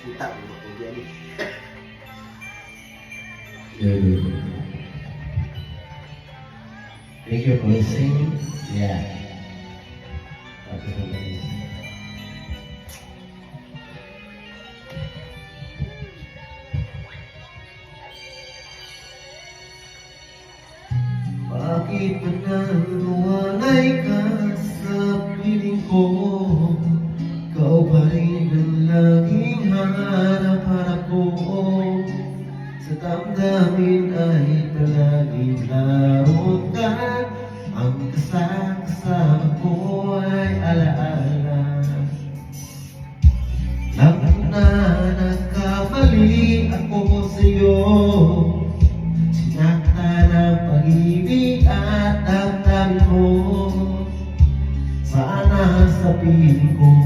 Kita mo ko diyan. Good. Thank you for listening. Yeah. Thank you for listening. Bakit ba nawalay ka sa piling ko? Ikaw pa rin ang laging hanap-hanap ko. Sa damdamin ay palaging naroon ka. Ang kasama ko ay alaala. Alam ko na nagkamali ako sa'yo. Sinaktan ang pag-ibig at damdamin mo. Sana sa piling ko